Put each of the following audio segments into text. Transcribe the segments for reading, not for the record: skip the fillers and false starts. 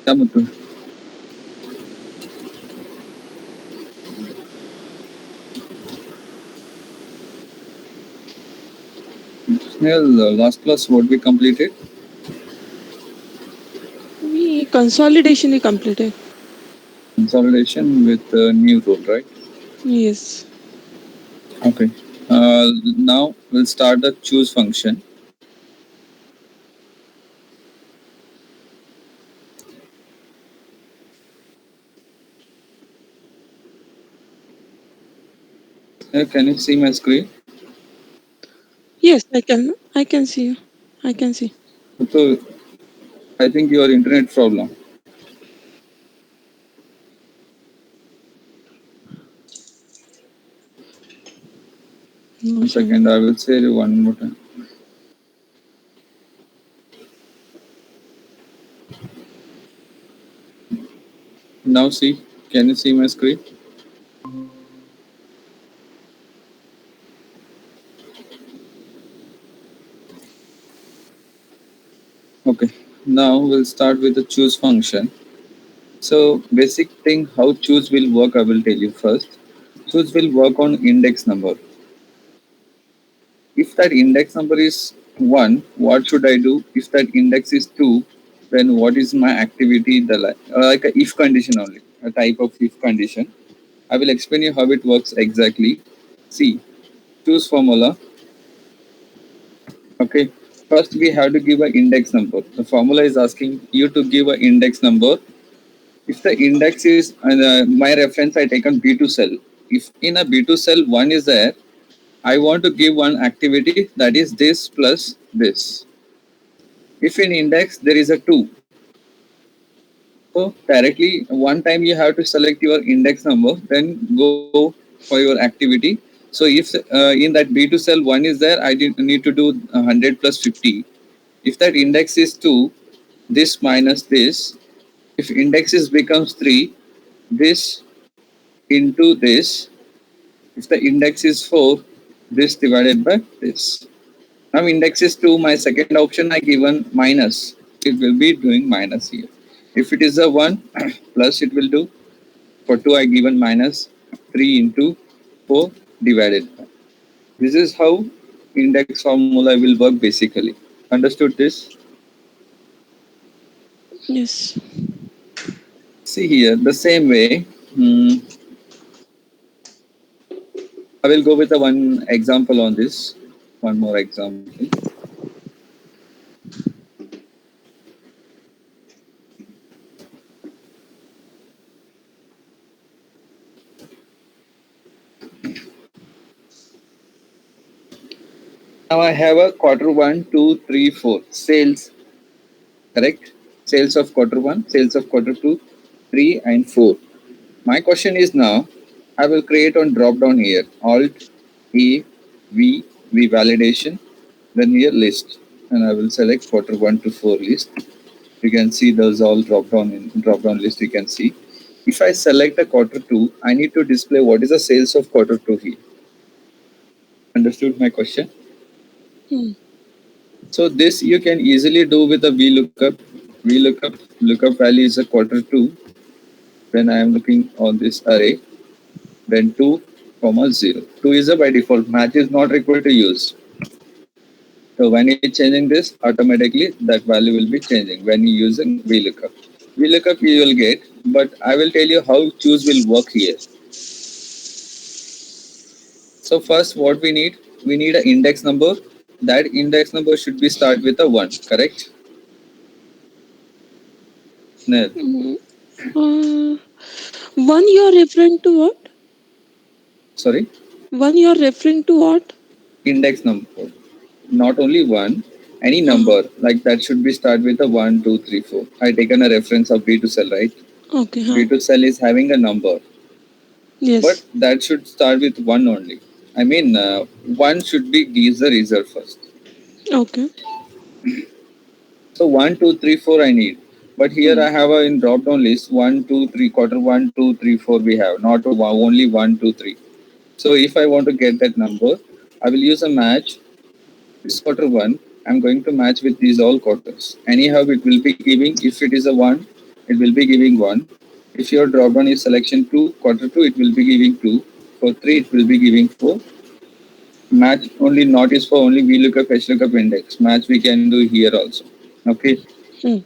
Yeah, Muthu. Snail, last class what we completed? We consolidation we completed. Consolidation with a new rule, right? Yes. Okay. Now we'll start the choose function. Can you see my screen? Yes, I can. I can see you. I can see. So I think your internet problem. No, One sir. second, I will say it one more time. Now see, can you see my screen? Okay. Now we'll start with the choose function. So basic thing how choose will work, I will tell you first. Choose will work on index number. If that index number is 1, what should I do? If that index is 2, then what is my activity? Like a if condition only, a type of if condition. I will explain you how it works exactly. See, choose formula. Okay. First, we have to give an index number. The formula is asking you to give an index number. If the index is my reference, I taken B2 cell. If in a B2 cell 1 is there, I want to give one activity that is this plus this. If in index there is a 2, so directly one time you have to select your index number, then go for your activity. So if in that B2 cell 1 is there, I need to do 100 plus 50. If that index is 2, this minus this. If index is becomes 3, this into this. If the index is 4, this divided by this. Now index is 2, my second option I given minus. It will be doing minus here. If it is a 1, plus it will do. For 2 I given minus 3 into 4 divided by. This is how index formula will work basically. Understood this? Yes. See here, the same way, hmm, I will go with a one example on this. One more example. Now I have a quarter one, two, three, four sales, correct? Sales of quarter one, sales of quarter two, three, and four. My question is now, I will create on drop down here, Alt, A, V validation, then here list, and I will select quarter one to four list. You can see those all drop down list. You can see. If I select a quarter two, I need to display what is the sales of quarter two here. Understood my question? Hmm. So this you can easily do with a VLOOKUP. Lookup value is a quarter two. When I am looking on this array, then 2 comma 0. 2 is a by default. Match is not required to use. So when you're changing this, automatically that value will be changing when you're using VLOOKUP. VLOOKUP you will get, but I will tell you how choose will work here. So first what we need an index number. That index number should be start with a 1, correct? No. Mm, Uh, one you're referring to what? Sorry? One you're referring to what? Index number. Not only one, any Uh, number like that should be start with a 1, 2, 3, 4. I taken a reference of B2 cell, right? okay. Huh. B2 cell is having a number, but Yes. that should start with 1 only. I mean, 1 should be gives the result first. Okay. So 1, 2, 3, 4 I need. But here Hmm. I have a in drop down list 1, 2, 3, quarter 1, 2, 3, 4 we have, not only 1, 2, 3. So if I want to get that number, I will use a match. This quarter 1, I'm going to match with these all quarters. Anyhow, it will be giving if it is a 1. it will be giving 1. If your drop down is selection 2, quarter 2, it will be giving 2. For 3, it will be giving 4. Match only not is for only VLOOKUP, HLOOKUP index. Match we can do here also. Okay. Hmm.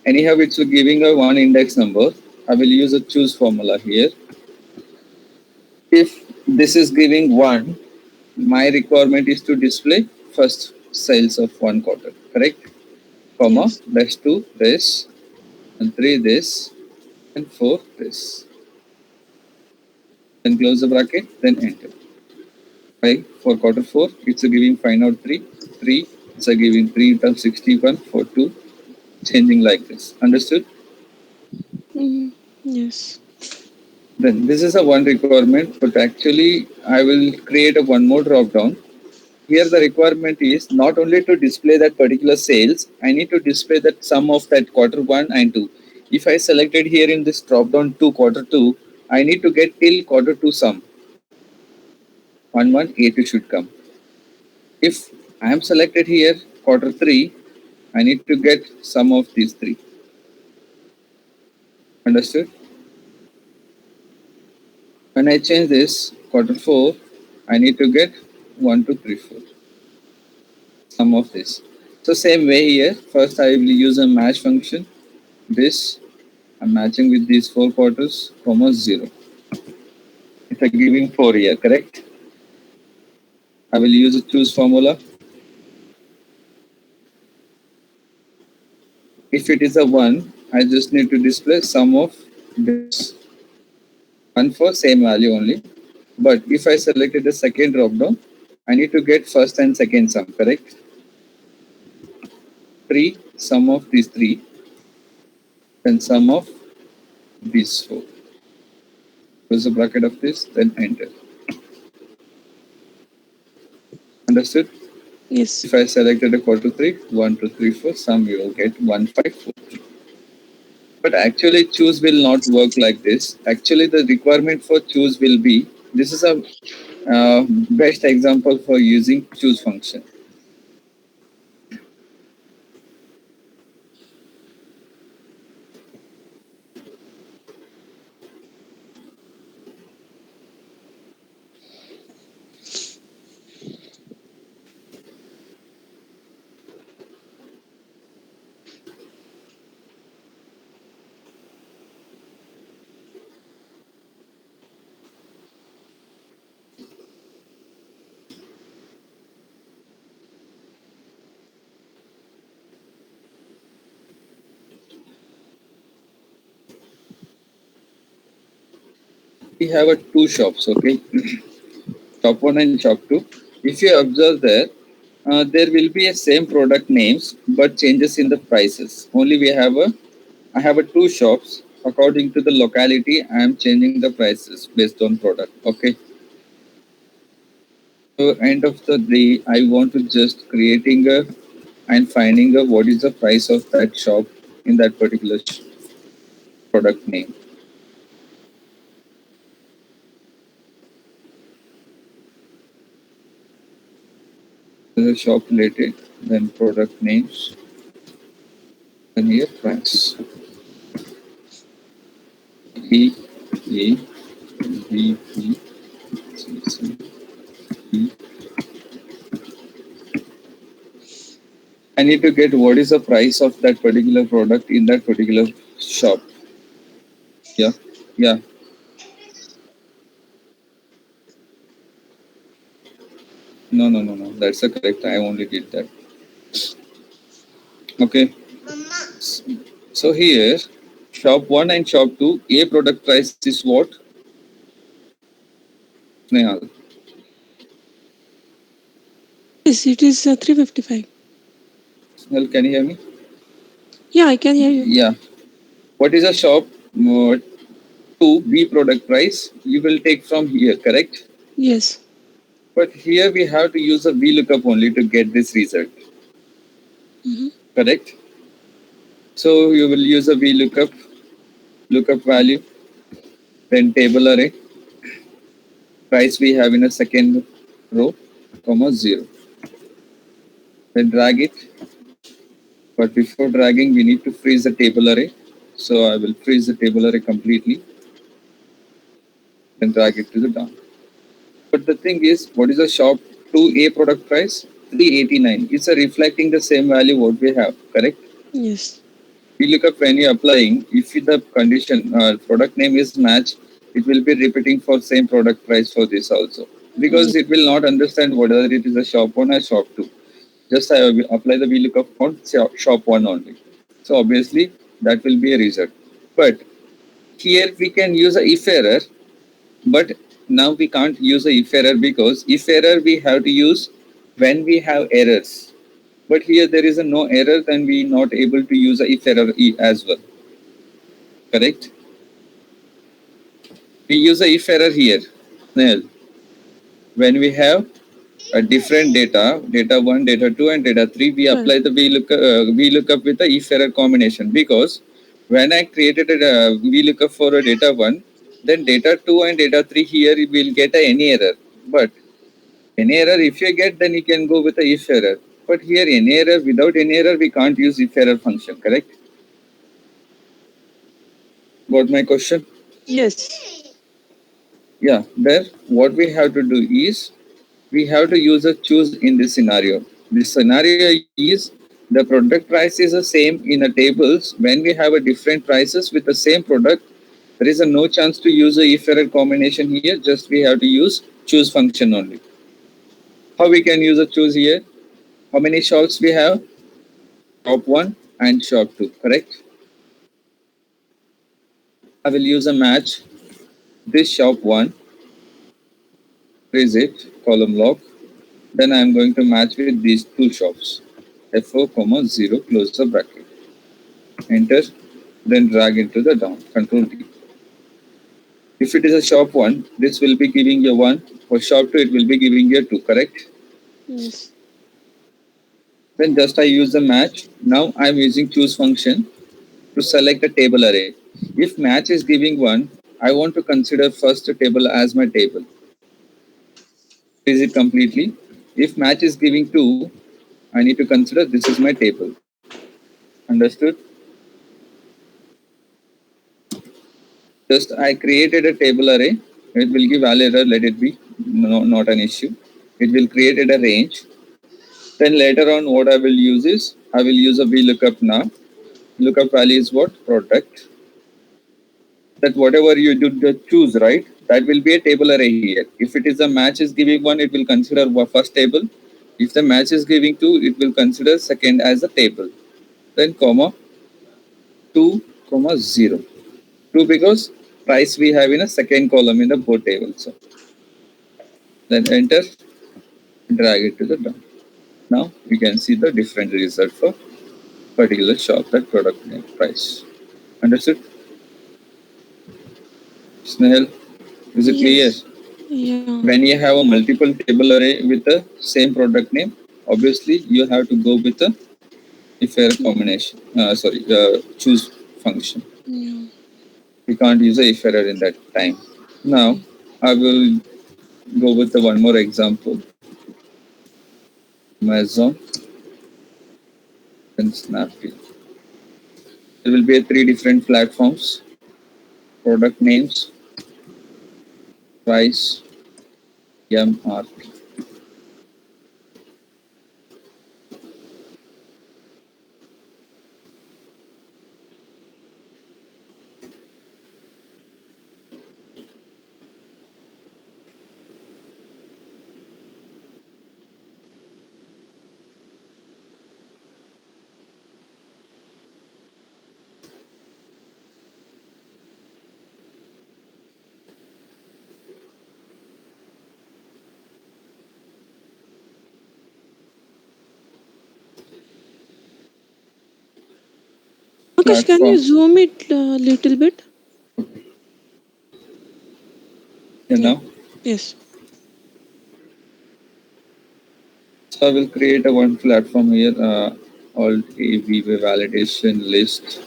Anyhow, it's giving a one index number. I will use a choose formula here. If this is giving 1, my requirement is to display first sales of one quarter, correct? Comma, Yes. dash 2 this, and 3 this, and 4 this. Then close the bracket, then enter. Right? For quarter 4, it's a giving find out 3. 3, it's a giving 3 times 61 for 2, changing like this. Understood? Yes. Then this is a one requirement, but actually I will create a one more drop down. Here the requirement is not only to display that particular sales, I need to display that sum of that quarter 1 and 2. If I selected here in this drop down to quarter 2, I need to get till quarter 2 sum. 1 1 A2 should come. If I am selected here quarter 3, I need to get sum of these 3. Understood? When I change this quarter 4, I need to get 1 2 3 4. Sum of this. So same way here, first I will use a match function. This I'm matching with these 4 quarters, comma 0. It's a giving 4 here, correct? I will use a choose formula. If it is a 1, I just need to display sum of this. 1 for same value only. But if I selected the second drop down, I need to get first and second sum, correct? 3, sum of these 3, then sum of these 4. Close the bracket of this, then enter. Understood? Yes. If I selected a quarter 3, 1 2 3 4, sum you will get 1 5 4 3. But actually choose will not work like this. Actually the requirement for choose will be, this is a best example for using choose function. We have a two shops, okay? Shop 1 and shop 2. If you observe there will be a same product names but changes in the prices. Only I have a two shops. According to the locality, I am changing the prices based on product. Okay. So end of the day, I want to just creating a and finding a what is the price of that shop in that particular product name. The shop related, then product names, then here price. E A B B C C E. I need to get what is the price of that particular product in that particular shop. Yeah, yeah. No. That's the correct. I only did that. Okay. So here, shop 1 and shop 2, A product price is what? Nehal. Yes, it is 355. Well, can you hear me? Yeah, I can hear you. Yeah. What is a shop 2 B product price? You will take from here, correct? Yes. But here we have to use a VLOOKUP only to get this result. Correct? So you will use a VLOOKUP, lookup value, then table array, price we have in a second row, comma 0. Then drag it. But before dragging, we need to freeze the table array. So I will freeze the table array completely and drag it to the down. But the thing is, what is the shop 2A product price? 389. It's a reflecting the same value what we have, correct? Yes. We look up when you're applying, if the condition product name is match, it will be repeating for same product price for this also. Because it will not understand whether it is a shop 1 or shop 2. Just I will apply the VLOOKUP on shop 1 only. So obviously that will be a result. But here we can use a if error, but now we can't use a if error because if error we have to use when we have errors. But here there is a no error, then we not able to use a if error as well. Correct? We use a if error here. Now, when we have a different data 1, data 2 and data 3, we apply the VLOOKUP with the if error combination, because when I created a VLOOKUP for a data 1, then data 2 and data 3 here will get any error. But any error if you get, then you can go with the if error. But here any error, without any error we can't use if error function, correct? Got my question? Yes. Yeah, there what we have to do is we have to use a choose in this scenario. This scenario is the product price is the same in the tables. When we have a different prices with the same product, there is a no chance to use a if error combination here. Just we have to use choose function only. How we can use a choose here? How many shops we have? Shop 1 and shop 2, correct? I will use a match. This shop 1, freeze it, column lock. Then I am going to match with these two shops. F4, 0, close the bracket. Enter, then drag into the down. Control D. If it is a shop 1, this will be giving you 1. For shop 2, it will be giving you 2, correct? Yes. Then just I use the match. Now I am using choose function to select a table array. If match is giving 1, I want to consider first table as my table. Freeze it completely. If match is giving 2, I need to consider this is my table. Understood? Just I created a table array. It will give value error, let it be. No, not an issue. It will create a range. Then later on what I will use is, I will use a VLOOKUP now. Lookup value is what? Product. That whatever you do the choose, right? That will be a table array here. If it is a match is giving 1, it will consider first table. If the match is giving 2, it will consider second as a table. Then comma 2, 0. 2 because price we have in a second column in the both tables. So then enter, drag it to the down. Now you can see the different result for particular shop, that product name, price. Understood? Snehal, is it clear? Yeah. When you have a multiple table array with the same product name, obviously you have to go with the if error combination. Choose function. Yeah. We can't use a if error in that time. Now I will go with the one more example. Amazon and Snapdeal. There will be 3 different platforms, product names, price, MRP. Akash, can you zoom it a little bit? You know? Yes. So I will create a one platform here, alt AV validation list.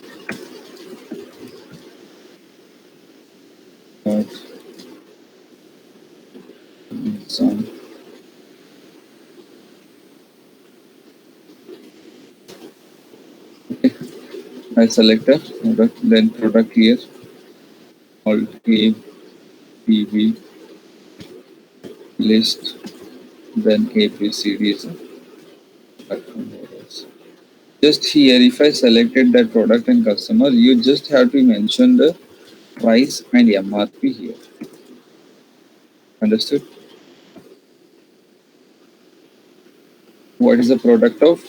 Some. I I select a product, then product here, alt A, PV, list, then ABCD is a platform orders. Just here, if I selected that product and customer, you just have to mention the price and MRP here. Understood? What is the product of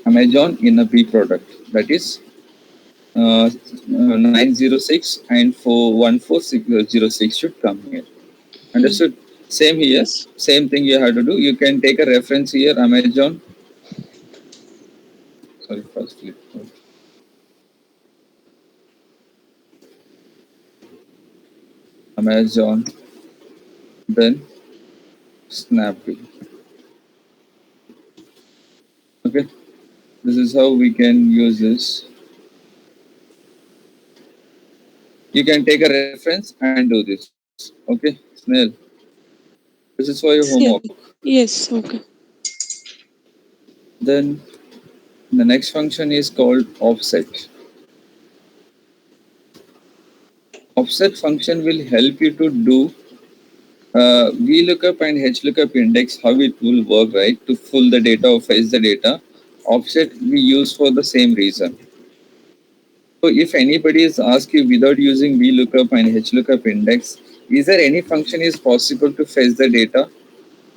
Amazon in a B product? That is 906 and 414606 should come here. Understood? Same here. Yes. Same thing you have to do. You can take a reference here, Amazon. Sorry, first click. Amazon, then Snapdeal. Okay, this is how we can use this. You can take a reference and do this. Okay, Snail. This is for your homework. Yes. Okay. Then the next function is called offset. Offset function will help you to do VLOOKUP and HLOOKUP index, how it will work, right? To pull the data or fetch the data. Offset we use for the same reason. So if anybody is asked you without using VLOOKUP and HLOOKUP index, is there any function is possible to fetch the data?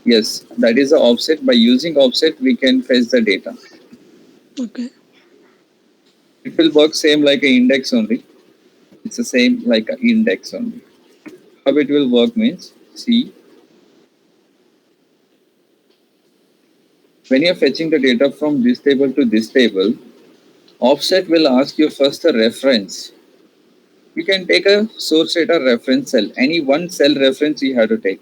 Yes, that is the offset. By using offset, we can fetch the data. Okay. It will work same like an index only. It's the same like an index only. How it will work means, see, when you're fetching the data from this table to this table, offset will ask you first a reference. You can take a source data reference cell. Any one cell reference you have to take.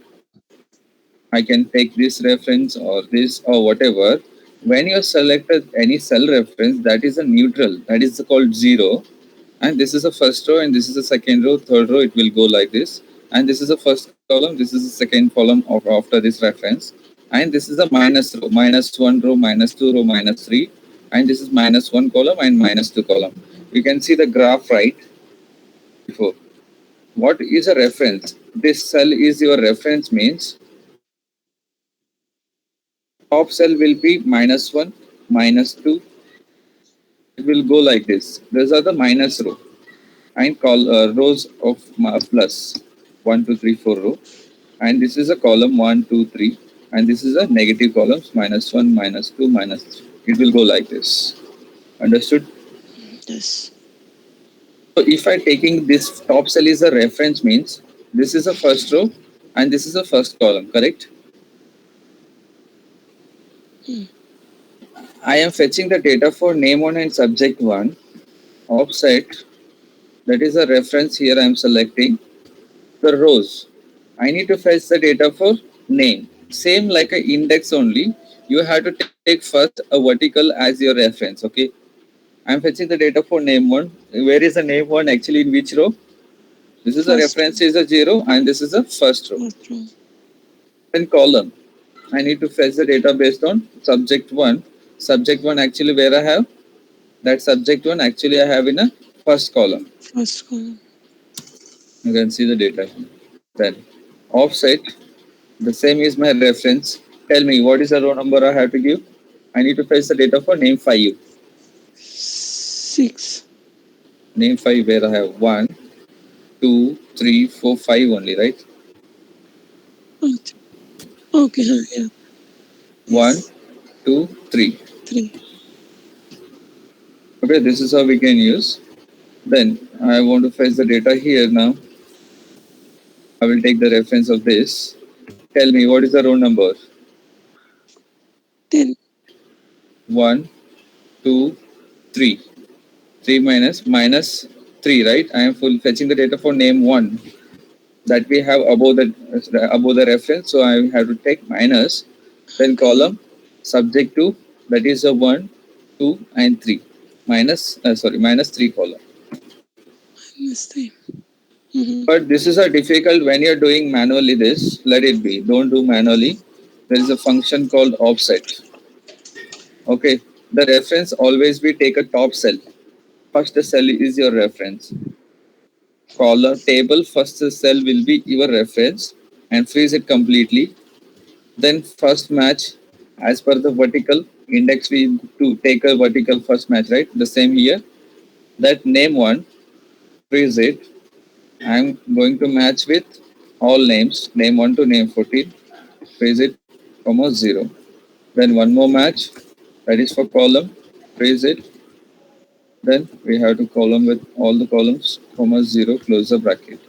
I can take this reference or this or whatever. When you selected any cell reference, that is a neutral. That is called 0. And this is the first row and this is the second row, third row, it will go like this. And this is the first column, this is the second column of after this reference. And this is the minus row, minus 1 row, minus 2 row, minus 3. And this is minus 1 column and minus 2 column. You can see the graph right before. What is a reference? This cell is your reference means top cell will be minus 1, minus 2. It will go like this. These are the minus row. And rows of plus 1, 2, 3, 4 row. And this is a column 1, 2, 3. And this is a negative columns minus 1, minus 2, minus 3. It will go like this. Understood? Yes. So if I taking this top cell is a reference means this is the first row and this is the first column, correct? I am fetching the data for name 1 and subject 1. Offset, that is a reference here I am selecting. The rows, I need to fetch the data for name. Same like an index only, you have to take first a vertical as your reference, okay? I am fetching the data for name 1. Where is the name 1 actually in which row? This is the reference is a 0 and this is the first row. Then column, I need to fetch the data based on subject 1. Subject 1 actually where I have? That subject 1 actually I have in a first column. First column. You can see the data. Then offset, the same is my reference. Tell me what is the row number I have to give? I need to fetch the data for name 5. 6. Name 5 where I have 1, 2, 3, 4, 5 only, right? Okay, yeah. 1, 2, 3. 3. Okay, this is how we can use. Then I want to fetch the data here now. I will take the reference of this. Tell me what is the row number? 10. 1, 2, 3. 3 minus 3, right? I am fetching the data for name 1 that we have above the reference. So I have to take minus, then column subject to, that is a 1, 2 and 3. Minus 3 column. Minus 3. But this is a difficult when you're doing manually this. Let it be. Don't do manually. There is a function called offset. Okay. The reference always we take a top cell. first cell is your reference. Column table first cell will be your reference and freeze it completely. Then first match as per the vertical index, we to take a vertical first match, right? The same here. That name one, freeze it. I'm going to match with all names, name 1 to name 14, freeze it, comma 0. Then one more match, that is for column, freeze it. Then we have to column with all the columns, comma 0, close the bracket.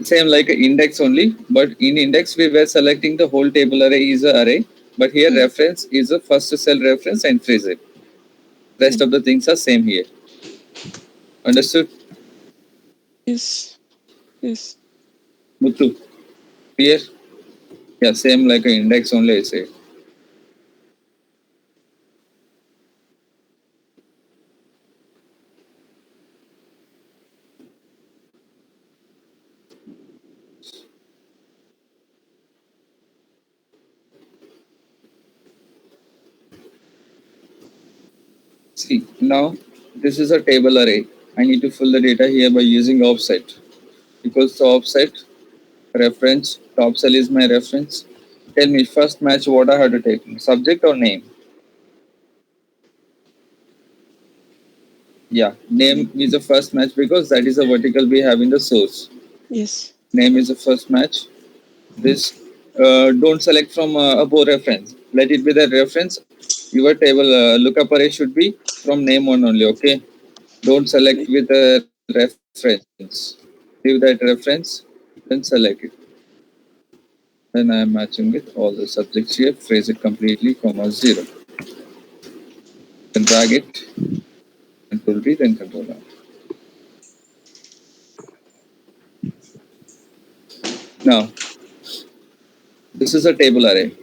Same like an index only, but in index we were selecting the whole table array is an array, but here reference is a first cell reference and freeze it. Rest of the things are same here. Understood? Yes. Yes. Muthu, here? Yeah, same like an index only, I say. See, now this is a table array. I need to fill the data here by using offset. Because the offset reference, top cell is my reference. Tell me first match what I have to take, subject or name? Yeah, name is the first match because that is the vertical we have in the source. Yes. Name is the first match. This don't select from above reference. Let it be the reference. Your table lookup array should be from name one only. Okay. Don't select with a reference. Leave that reference, then select it. Then I am matching with all the subjects here. Phrase it completely, comma 0. Then drag it. Control V, then Control R. Now, this is a table array.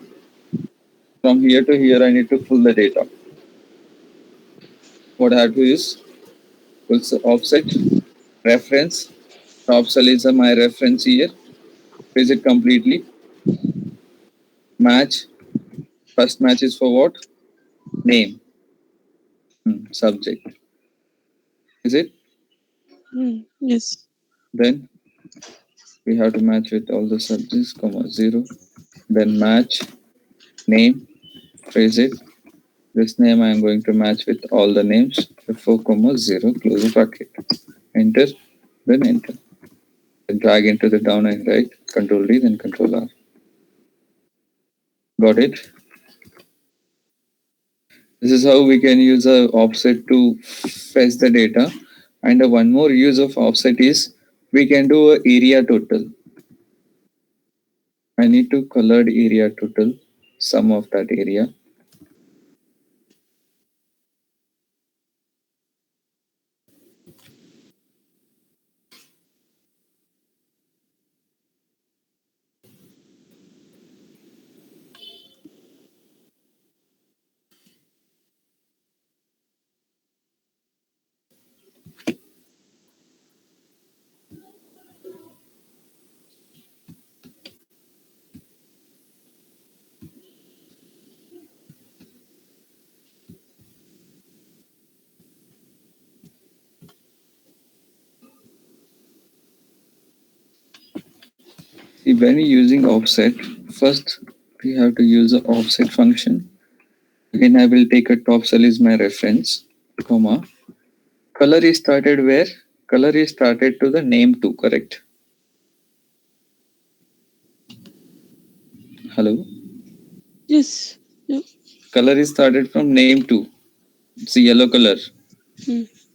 From here to here, I need to pull the data. What I have to use? Pull offset, reference. Top cell is my reference here. Phrase it completely. Match. First match is for what? Name. Subject. Is it? Yes. Then we have to match with all the subjects, comma 0. Then match name, phrase it. This name I am going to match with all the names. 4, comma 0, close the bracket. Enter, then enter. Then drag into the down and right. Control D, then Control R. Got it? This is how we can use a offset to fetch the data. And one more use of offset is we can do a area total. I need to colored area total, sum of that area. See, when you're using offset, first we have to use the offset function. Again, I will take a top cell is my reference, comma. Color is started where? Color is started to the name 2, correct? Hello? Yes. Yep. Color is started from name 2. It's a yellow color.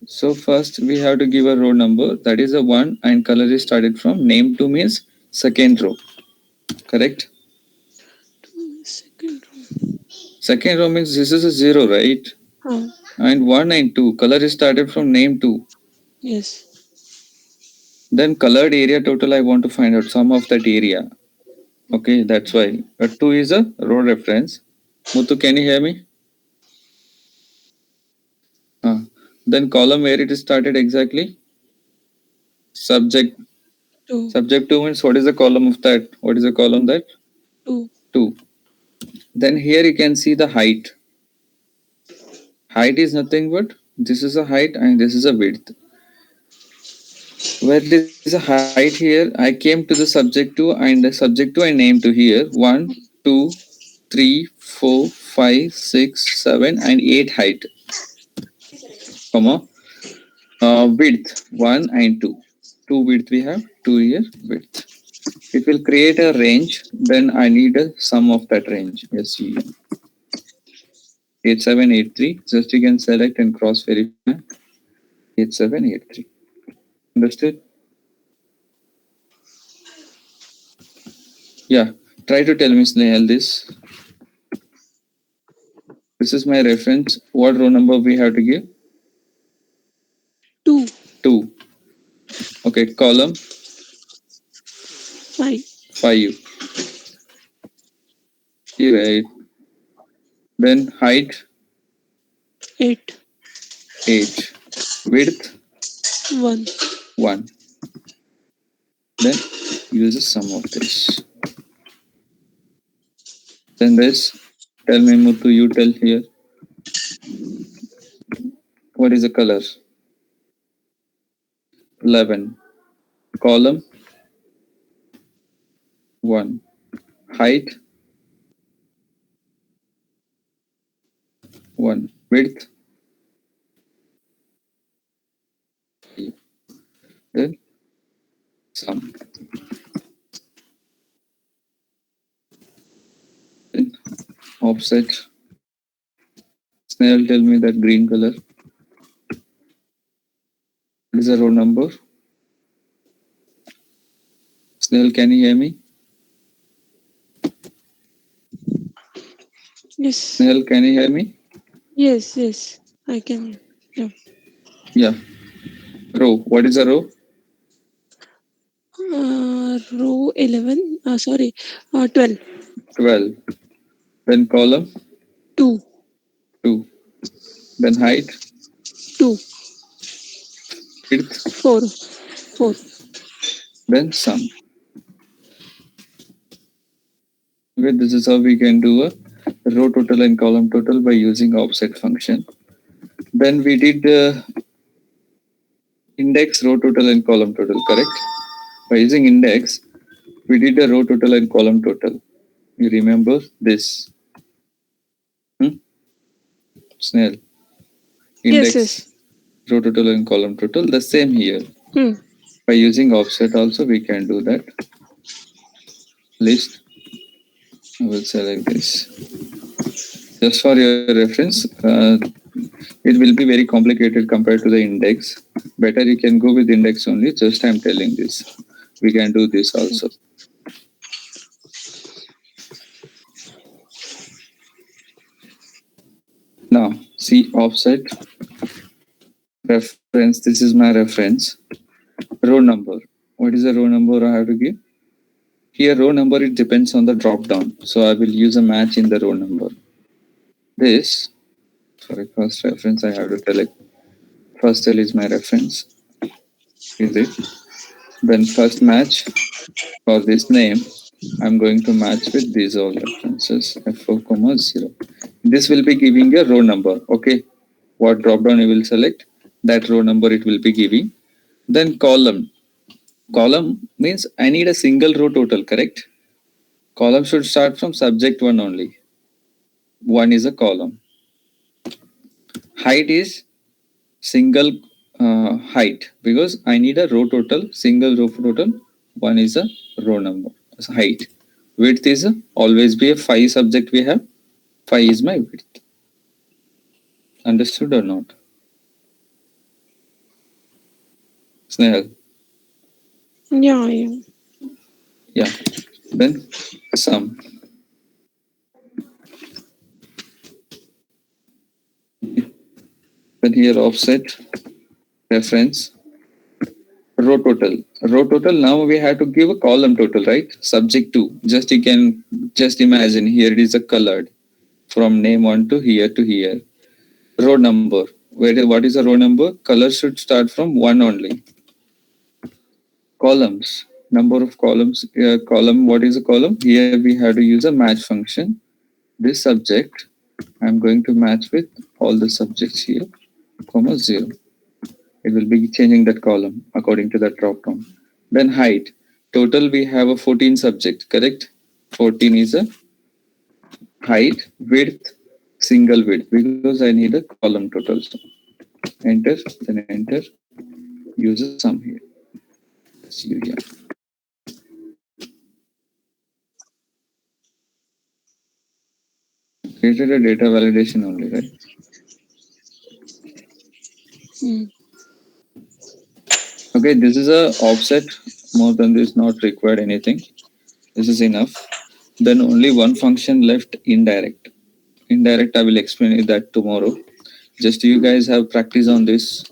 So first we have to give a row number, that is a 1, and color is started from name 2 means second row, correct? Second row means this is a 0, right? And 1 and 2, color is started from name 2. Yes. Then colored area total, I want to find out sum of that area. Okay, that's why. 2 is a row reference. Muthu, can you hear me? Then column where it is started exactly? Subject. 2. Subject 2 means what is the column of that? What is the column that? 2. 2. Then here you can see the height. Height is nothing but This is a height and this is a width. Where there is a height here, I came to the subject to and the subject to I name to here 1, 2, 3, 4, 5, 6, 7, and 8 height, comma, width 1 and 2. 2 width we have, 2 here width. It will create a range, then I need a sum of that range. Yes, 8783. Just you can select and cross verify 8783. Understood? Yeah. Try to tell me, Snehal, this. This is my reference. What row number we have to give? 2, 2. Okay. Column 5, 5. Right. Then height 8, 8. Width 1. 1. Then use the sum of this. Then this. Tell me, Muthu, you tell here. What is the color? 11. Column 1. Height 1. Width 5. Then sum. Then offset. Snail, tell me that green color. What is the row number? Snail, can you hear me? Yes. Snail, can you hear me? Yes, yes. I can. Yeah. Yeah. Row. What is the row? Row 11. Sorry. 12. 12. Then column 2, 2. Then height 2, width. 4, 4. Then sum. Okay, this is how we can do a row total and column total by using offset function. Then we did index, row total, and column total, correct? By using index, we did a row total and column total. You remember this? Snail. Index, Yes, yes. row total, and column total. The same here. Hmm. By using offset also, we can do that. List. I will select this. Just for your reference, it will be very complicated compared to the index. Better you can go with index only. Just I'm telling this. We can do this also. Now, see offset, reference. This is my reference. Row number. What is the row number I have to give? Here, row number, it depends on the drop down. So I will use a match in the row number. This, sorry, first reference I have to tell it. First cell is my reference. Is it? Then first match for this name, I'm going to match with these all references, F4, 0. This will be giving a row number. Okay. What drop down you will select, that row number it will be giving. Then column. Column means I need a single row total, correct? Column should start from subject 1 only. 1 is a column. Height is single height because I need a row total, single row total. 1 is a row number, height. Width is always be a 5 subject we have. 5 is my width. Understood or not? Snehal? Yeah, yeah. Yeah. Then sum. Then here offset, reference, row total. Row total, now we have to give a column total, right? Subject 2. Just you can just imagine here it is a colored from name 1 to here. Row number. What is a row number? Color should start from 1 only. Columns. Number of columns. Column. What is a column? Here we have to use a match function. This subject, I'm going to match with all the subjects here. comma 0. It will be changing that column according to that drop down. Then height. Total we have a 14 subject, correct? 14 is a height, width, single width because I need a column total. So enter, then enter, use a sum here. See you here. Created a data validation only, right? Hmm. Okay, this is a offset. More than this, not required anything. This is enough. Then only one function left, indirect. Indirect, I will explain it that tomorrow. Just you guys have practice on this.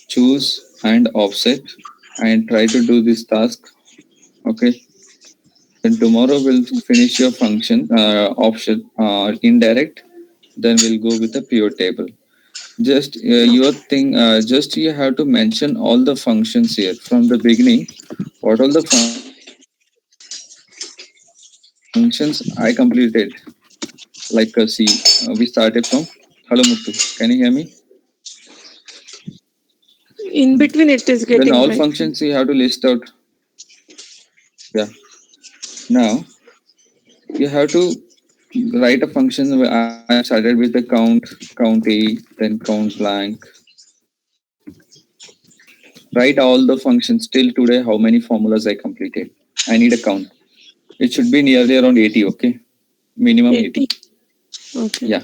Choose and offset and try to do this task. Okay. Then tomorrow we'll finish your function option indirect. Then we'll go with the pure table. Just your thing. Just you have to mention all the functions here from the beginning. What all the functions I completed? Like see, we started from. Hello Muttu, can you hear me? In between, it is Then getting all break. functions you have to list out. Yeah. Now you have to write a function. I am started with the count a, then count blank. Write all the functions till today. How many formulas I completed? I need a count. It should be nearly around 80. Okay, minimum 80. 80. Okay. Yeah.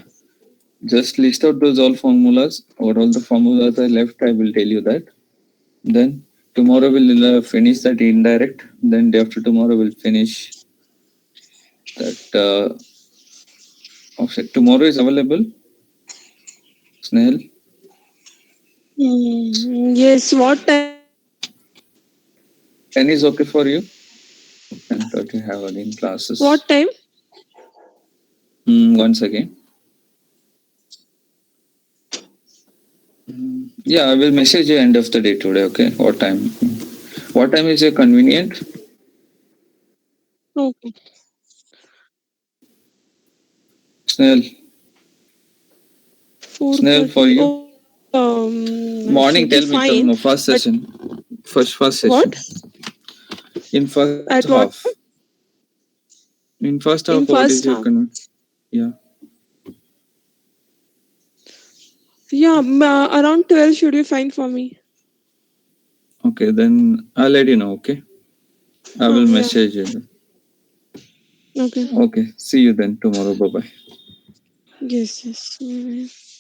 Just list out those all formulas. What all the formulas are left, I will tell you that. Then tomorrow we'll finish that indirect. Then day after tomorrow we'll finish that offset. Tomorrow is available. Snail. Yes. What time? 10 is okay for you. 10:30 have again classes. What time? Once again. Yeah, I will message you end of the day today. Okay, what time? What time is your convenient? Okay. Snail. Snail for 4:30. you. Okay. Morning. Should be Tell me. fine. No, first But session. First session. what? In first At what? half. In first half, In what is first your half. Yeah. Yeah. Around 12 should be fine for me. Okay, then I'll let you know. Okay, I will Yeah. message you. Okay. Okay, see you then tomorrow. Bye bye. Yes. Yes.